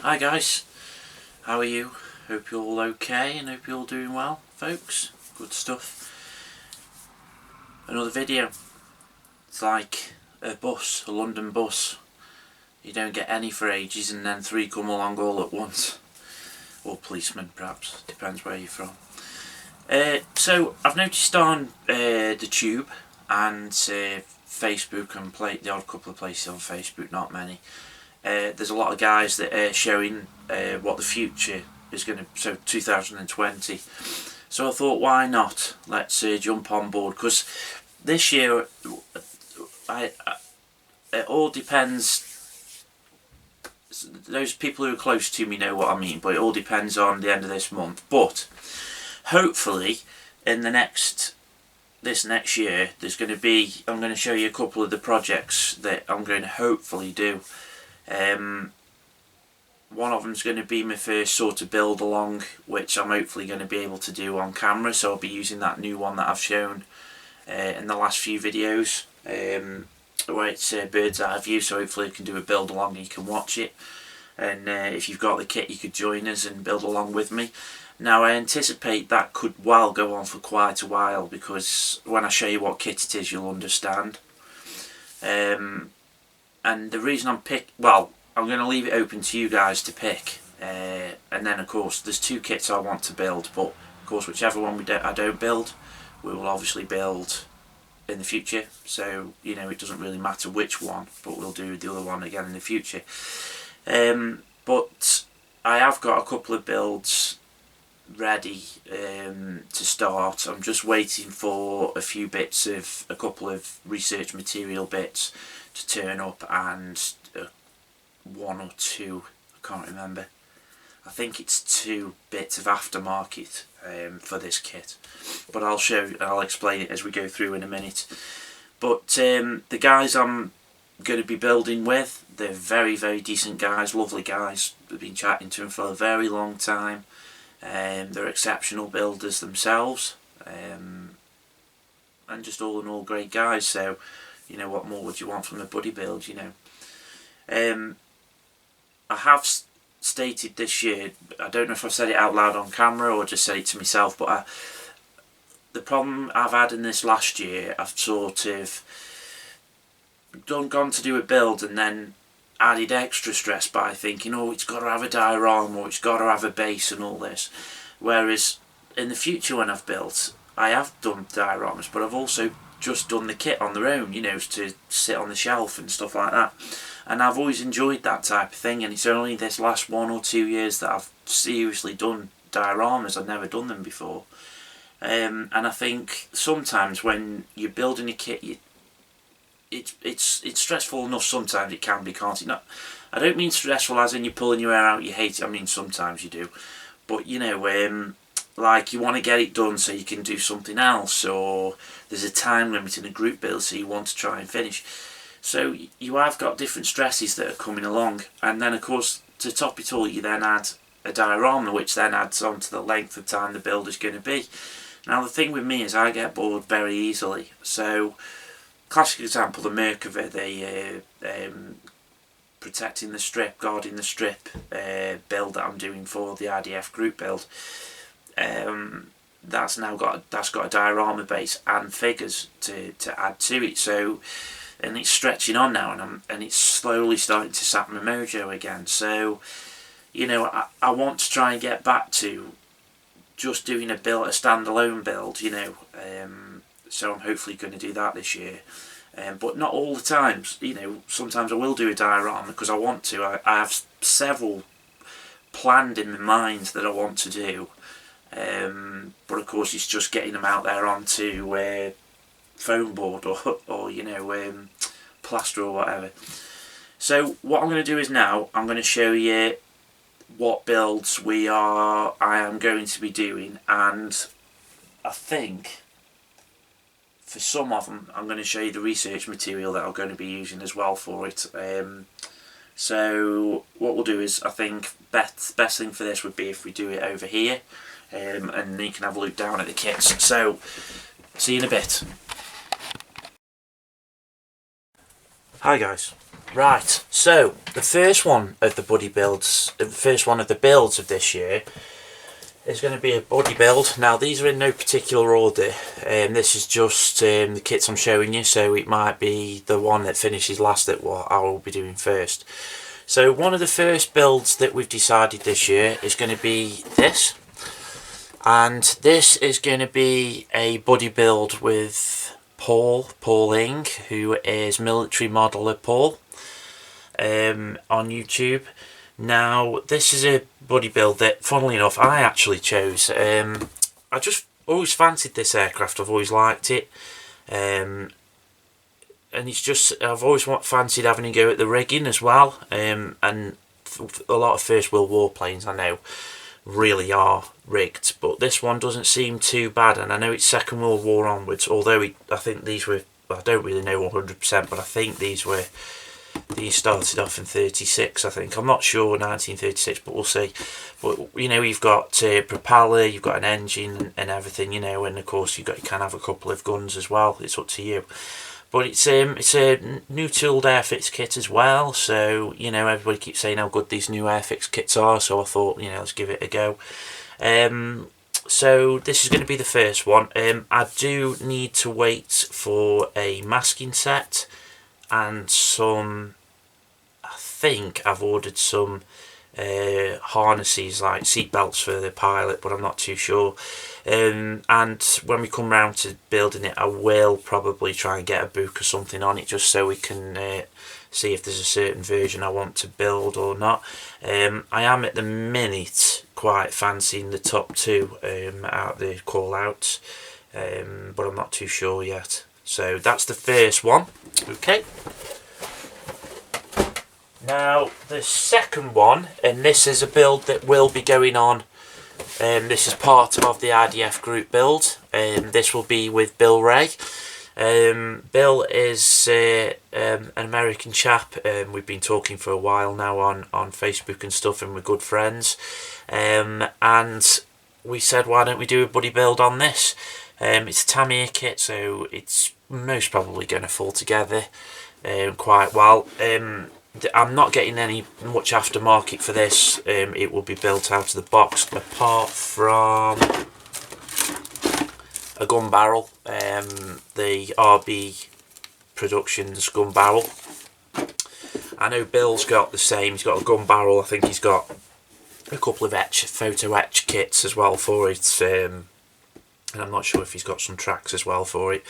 Hi guys, how are you? Hope you're all okay and hope you're all doing well, folks. Good stuff. Another video. It's like a bus, a London bus. You don't get any for ages and then three come along all at once. Or policemen perhaps, depends where you're from. So I've noticed on the Tube and Facebook and the odd couple of places on Facebook, not many. There's a lot of guys that are showing what the future is going to, so 2020. So I thought, why not? Let's jump on board, because this year, it all depends. Those people who are close to me know what I mean, but it all depends on the end of this month. But hopefully, in this next year, there's going to be, I'm going to show you a couple of the projects that I'm going to hopefully do. One of them is going to be my first sort of build along, which I'm hopefully going to be able to do on camera, so I'll be using that new one that I've shown in the last few videos, where it's bird's eye view, so hopefully I can do a build along and you can watch it, and if you've got the kit you could join us and build along with me. Now I anticipate that could well go on for quite a while, because when I show you what kit it is you'll understand. And the reason I'm going to leave it open to you guys to pick, and then of course there's two kits I want to build, but of course whichever one I don't build, we will obviously build in the future, so you know it doesn't really matter which one, but we'll do the other one again in the future. But I have got a couple of builds ready to start. I'm just waiting for a few bits of a couple of research material bits to turn up, and one or two, I can't remember, I think it's 2 bits of aftermarket for this kit, but I'll explain it as we go through in a minute. But the guys I'm going to be building with, they're very, very decent guys, lovely guys. I've been chatting to them for a very long time. They're exceptional builders themselves, and just all in all great guys, so you know, what more would you want from a buddy build, you know. I have stated this year, I don't know if I've said it out loud on camera or just said it to myself, but the problem I've had in this last year, I've sort of gone to do a build and then added extra stress by thinking, oh, it's got to have a diorama, or it's got to have a base and all this. Whereas in the future when I've built, I have done dioramas, but I've also just done the kit on their own, you know, to sit on the shelf and stuff like that. And I've always enjoyed that type of thing, and it's only this last 1 or 2 years that I've seriously done dioramas. I've never done them before. And I think sometimes when you're building a kit, it's stressful enough sometimes. It can be, can't it? Not, I don't mean stressful as in you're pulling your hair out, you hate it. I mean sometimes you do. But you know, like you want to get it done so you can do something else, or there's a time limit in a group build so you want to try and finish. So you have got different stresses that are coming along, and then of course to top it all you then add a diorama, which then adds on to the length of time the build is going to be. Now the thing with me is I get bored very easily, so classic example, the M-ATV, the protecting the strip, guarding the strip build that I'm doing for the IDF group build, that's got a diorama base and figures to add to it. So, and it's stretching on now, and it's slowly starting to sap my mojo again. So, you know, I want to try and get back to just doing a standalone build, you know. So I'm hopefully going to do that this year. But not all the times, you know. Sometimes I will do a diorama because I want to. I have several planned in my mind that I want to do, but of course it's just getting them out there onto foam board or you know, plaster or whatever. So what I'm going to do is now I'm going to show you what builds I am going to be doing, and I think for some of them I'm going to show you the research material that I'm going to be using as well for it. So what we'll do is, I think best thing for this would be if we do it over here, and then you can have a look down at the kits. So see you in a bit. Hi guys. Right, so the first one of the buddy builds, the first one of the builds of this year is going to be a buddy build. Now these are in no particular order, this is just the kits I'm showing you, so it might be the one that finishes last that what I will be doing first. So one of the first builds that we've decided this year is going to be this, and this is going to be a buddy build with Paul Ing, who is Military Modeler Paul on YouTube. Now this is a buddy build that, funnily enough, I actually chose. I just always fancied this aircraft, I've always liked it, and it's just, I've always fancied having a go at the rigging as well, and a lot of First World War planes I know really are rigged, but this one doesn't seem too bad, and I know it's Second World War onwards, although I think these were, I don't really know 100%, but I think these started off in 36, I think. I'm not sure, 1936, but we'll see. But you know, you've got a propeller, you've got an engine and everything, you know, and of course you can have a couple of guns as well. It's up to you. But it's a new tooled airfix kit as well, so you know, everybody keeps saying how good these new airfix kits are, so I thought, you know, let's give it a go. So this is going to be the first one. I do need to wait for a masking set and some, I think I've ordered some harnesses, like seat belts for the pilot, but I'm not too sure. And when we come round to building it, I will probably try and get a book or something on it, just so we can see if there's a certain version I want to build or not. I am at the minute quite fancying the top two out of the call outs, but I'm not too sure yet. So that's the first one. Okay. Now the second one, and this is a build that will be going on, this is part of the IDF group build, this will be with Bill Ray. Bill is an American chap, we've been talking for a while now on Facebook and stuff, and we're good friends, and we said, why don't we do a buddy build on this? It's a Tamiya kit, so it's most probably going to fall together quite well. I'm not getting much aftermarket for this. It will be built out of the box, apart from a gun barrel, the RB Productions gun barrel. I know Bill's got the same. He's got a gun barrel. I think he's got a couple of photo etch kits as well for it, and I'm not sure if he's got some tracks as well for it.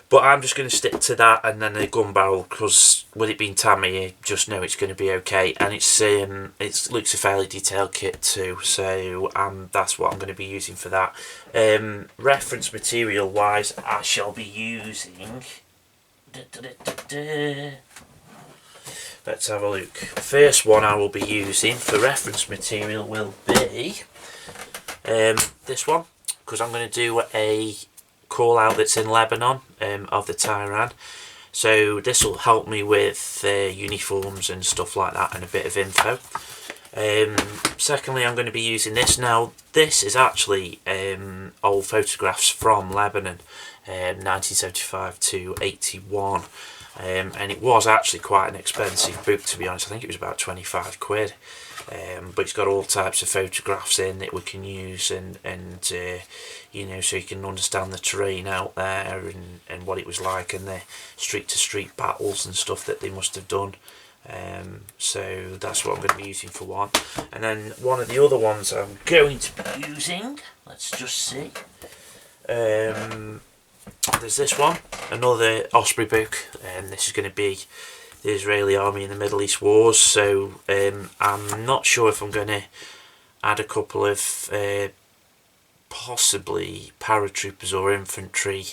But I'm just going to stick to that, and then the gun barrel, because with it being Tamiya, you just know it's going to be okay. And it looks a fairly detailed kit too, so that's what I'm going to be using for that. Reference material wise, I shall be using. Let's have a look. First one I will be using for reference material will be this one, because I'm going to do a call out that's in Lebanon of the Tyran, so this will help me with uniforms and stuff like that, and a bit of info. Secondly, I'm going to be using this. Now this is actually old photographs from Lebanon, 1975 to 81, and it was actually quite an expensive book, to be honest. I think it was about 25 quid, but it's got all types of photographs in that we can use, and you know, so you can understand the terrain out there, and what it was like, and the street to street battles and stuff that they must have done. So that's what I'm going to be using for one. And then one of the other ones I'm going to be using, let's just see, there's this one, another Osprey book, and this is going to be the Israeli Army in the Middle East Wars. So I'm not sure if I'm going to add a couple of possibly paratroopers or infantry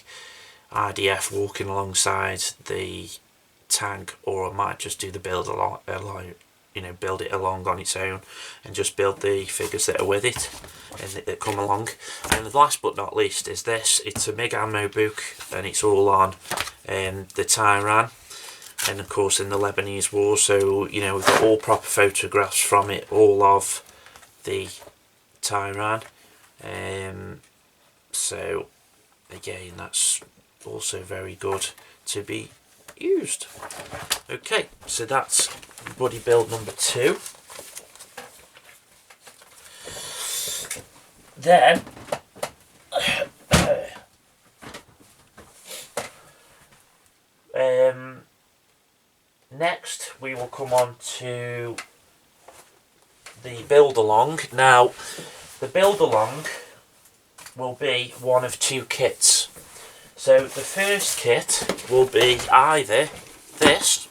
IDF walking alongside the tank, or I might just do the build along, you know, build it along on its own, and just build the figures that are with it and that come along. And the last but not least is this. It's a MiG ammo book, and it's all on the Tyran, and of course in the Lebanese war. So you know, we've got all proper photographs from it, all of the Tyran. So again, that's also very good to be used. Okay, so that's buddy build number 2. Then next we will come on to the build along. Now the build along will be one of 2 kits. So the first kit will be either this.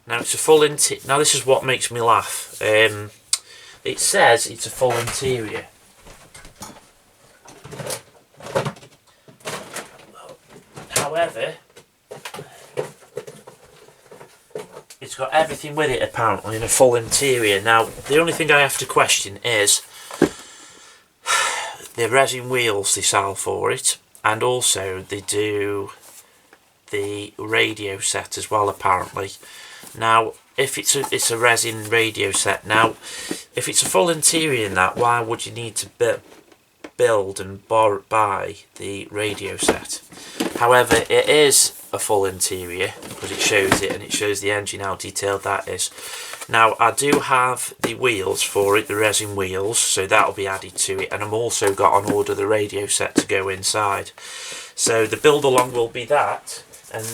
Now it's a full now this is what makes me laugh. It says it's a full interior. However, it's got everything with it apparently in a full interior. Now the only thing I have to question is the resin wheels they sell for it, and also they do the radio set as well apparently. Now if it's a resin radio set, now if it's a full interior in that, why would you need to build and buy the radio set? However, it is a full interior because it shows it, and it shows the engine, how detailed that is. Now I do have the wheels for it, the resin wheels, so that'll be added to it, and I'm also got on order the radio set to go inside. So the build along will be that, and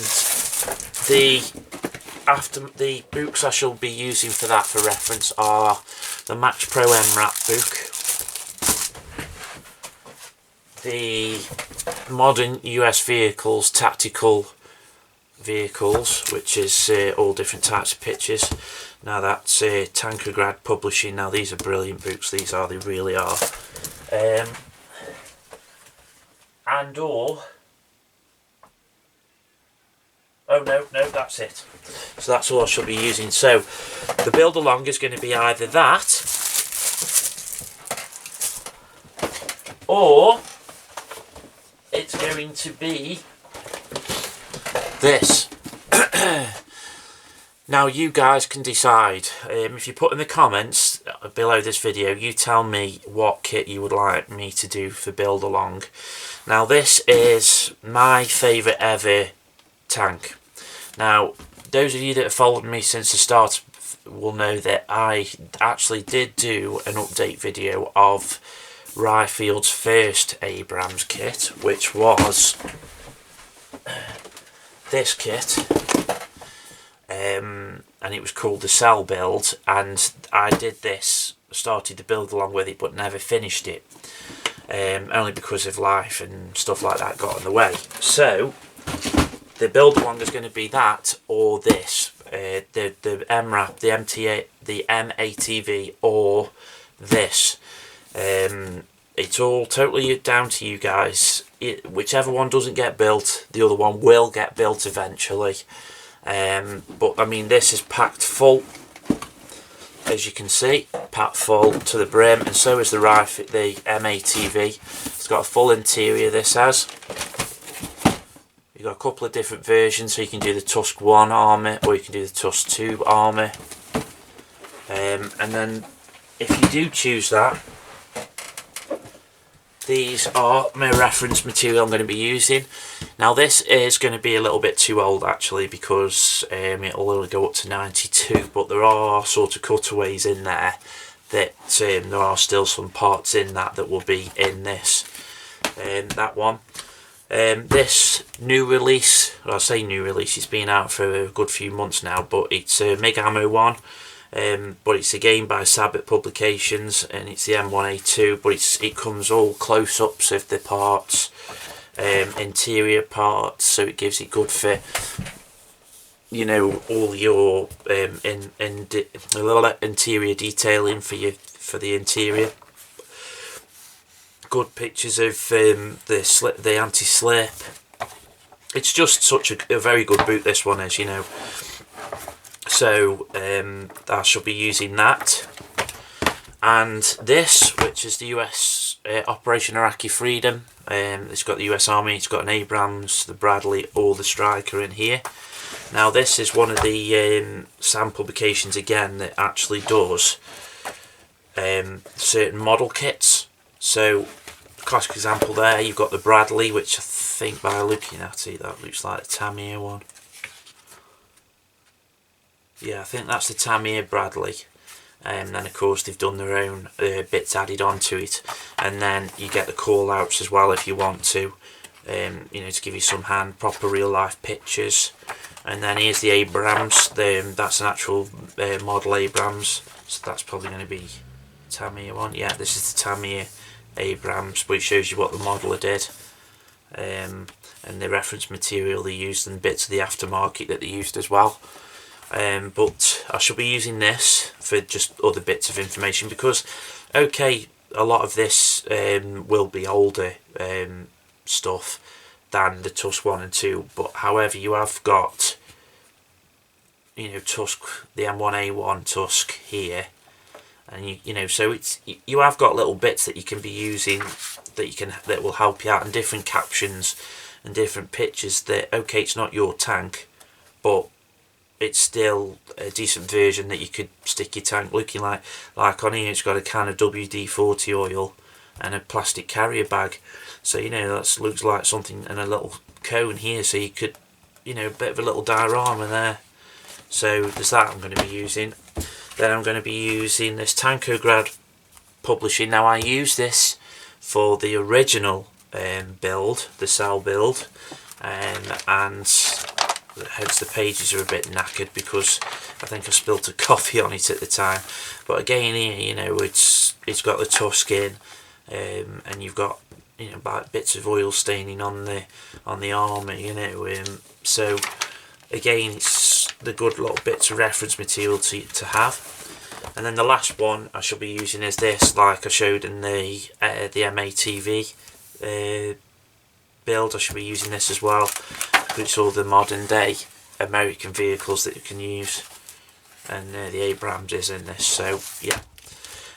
the books I shall be using for that for reference are the Max Pro MRAP book, the Modern US Vehicles Tactical Vehicles, which is all different types of pictures. Now that's Tankergrad Publishing. Now these are brilliant books, they really are. Oh no, that's it. So that's all I shall be using. So the build along is going to be either that, or it's going to be this. Now you guys can decide. If you put in the comments below this video, you tell me what kit you would like me to do for build along. Now this is my favourite ever tank. Now those of you that have followed me since the start will know that I actually did do an update video of Ryfield's first Abrams kit, which was this kit, and it was called the Cell Build, and I did this, started the build along with it but never finished it, only because of life and stuff like that got in the way. So the build along is going to be that or this, the MRAP, the M-ATV, or this. It's all totally down to you guys. Whichever one doesn't get built, the other one will get built eventually. But I mean, this is packed full, as you can see, packed full to the brim, and so is the M-ATV. It's got a full interior, this has. You've got a couple of different versions, so you can do the Tusk 1 armour, or you can do the Tusk 2 armour. And then, if you do choose that, these are my reference material I'm going to be using. Now this is going to be a little bit too old actually, because it'll only go up to 92, but there are sort of cutaways in there that there are still some parts in that will be in this. That one. This new release, well, I say new release, it's been out for a good few months now, but it's a MiG Ammo 1. But it's a game by Sabbath Publications, and it's the M1A2, but it comes all close-ups of the parts, interior parts, so it gives it good for, you know, all your interior detailing for the interior. Good pictures of the anti-slip. It's just such a very good boot, this one is, you know. So I shall be using that, and this, which is the US Operation Iraqi Freedom. It's got the US Army, it's got an Abrams, the Bradley, or the Striker in here. Now this is one of the SAM publications again that actually does certain model kits. So classic example there, you've got the Bradley, which I think by looking at it, that looks like the Tamiya one. Yeah, I think that's the Tamiya Bradley. And then of course they've done their own bits added onto it, and then you get the call outs as well if you want to, you know, to give you some proper real life pictures. And then here's the Abrams, that's an actual model Abrams, so that's probably going to be Tamiya one. Yeah, this is the Tamiya Abrams, which shows you what the modeler did, and the reference material they used and bits of the aftermarket that they used as well. But I shall be using this for just other bits of information because, okay, a lot of this will be older stuff than the Tusk 1 and 2, but however you have got, you know, Tusk, the M1A1 Tusk here, and you know, so it's, you have got little bits that you can be using that will help you out, and different captions and different pictures that, okay, it's not your tank, but it's still a decent version that you could stick your tank, looking like on here it's got a can of WD-40 oil and a plastic carrier bag, so you know that looks like something, and a little cone here, so you could, you know, a bit of a little diorama there. So there's that I'm going to be using. Then I'm going to be using this Tankograd publishing. Now I use this for the original build, the cell build, and hence the pages are a bit knackered because I think I spilt a coffee on it at the time. But again here, you know, it's got the Tusk in, and you've got, you know, bits of oil staining on the armour, you know, so again it's the good little bits of reference material to have. And then the last one I shall be using is this, like I showed in the M-ATV build. I shall be using this as well. It's all the modern day American vehicles that you can use, and the Abrams is in this. So yeah,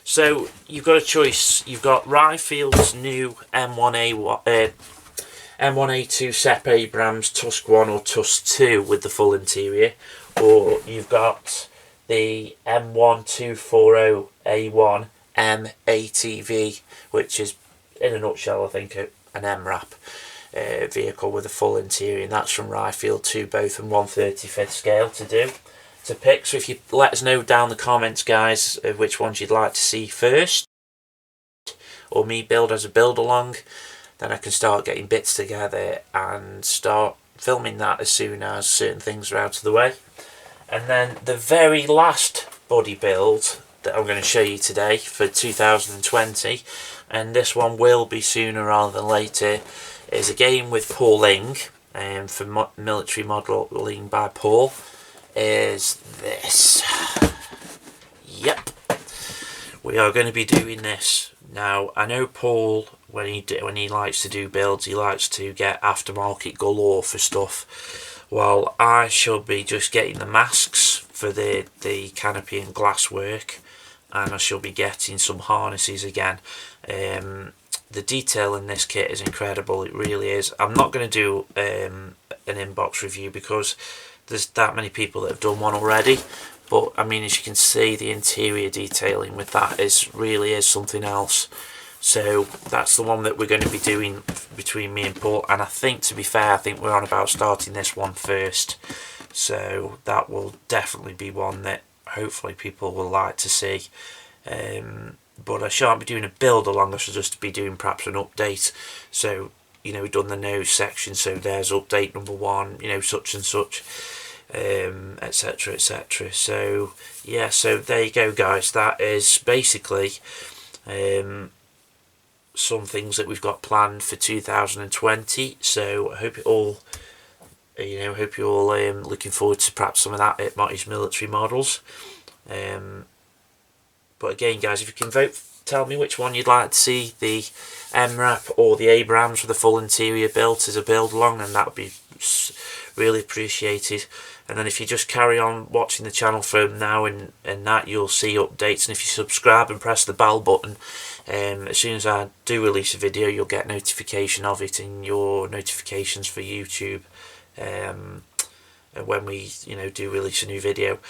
so you've got a choice. You've got Rifield's new M1A2 SEP Abrams Tusk 1 or Tusk 2 with the full interior, or you've got the M1240A1 M-ATV, which is in a nutshell I think an MRAP vehicle with a full interior, and that's from Riffield too, both in 1/35 scale to pick. So if you let us know down the comments, guys, which ones you'd like to see first, or me build as a build along, then I can start getting bits together and start filming that as soon as certain things are out of the way. And then the very last buddy build that I'm going to show you today for 2020, and this one will be sooner rather than later, is a game with Paul Ing, for military modelling by Paul, is this. Yep, we are going to be doing this. Now I know Paul, when he likes to do builds, he likes to get aftermarket galore for stuff. Well, I shall be just getting the masks for the canopy and glass work, and I shall be getting some harnesses again. The detail in this kit is incredible, it really is. I'm not going to do an inbox review because there's that many people that have done one already, but I mean, as you can see, the interior detailing with that really is something else. So that's the one that we're going to be doing between me and Paul, and I think, to be fair, I think we're on about starting this one first, so that will definitely be one that hopefully people will like to see. But I shan't be doing a build along, I shall just be doing perhaps an update. So, you know, we've done the nose section, so there's update number 1, you know, such and such, etc, etc. So yeah, so there you go, guys. That is basically some things that we've got planned for 2020. So I hope it all, you know, hope you're all looking forward to perhaps some of that at Marty's military models. But again, guys, if you can vote, tell me which one you'd like to see, the MRAP or the Abrams with the full interior built as a build along, and that would be really appreciated. And then if you just carry on watching the channel from now and that, you'll see updates. And if you subscribe and press the bell button, as soon as I do release a video, you'll get notification of it in your notifications for YouTube. When we, you know, do release a new video.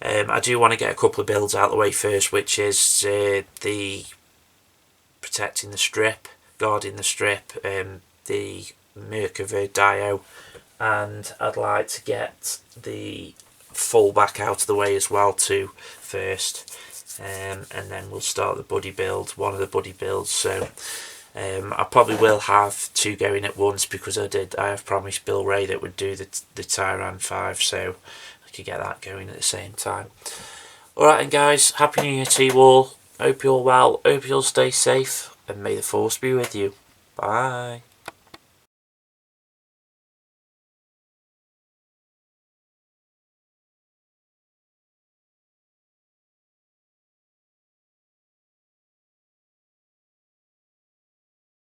I do want to get a couple of builds out of the way first, which is the protecting the strip, guarding the strip, the Merkava Dio, and I'd like to get the full back out of the way as well too first, and then we'll start the buddy build, one of the buddy builds. So I probably will have 2 going at once, because I have promised Bill Ray that would do the Tyran 5, so I could get that going at the same time. Alright then guys, Happy New Year to you all. Hope you're well, hope you'll stay safe, and may the force be with you. Bye.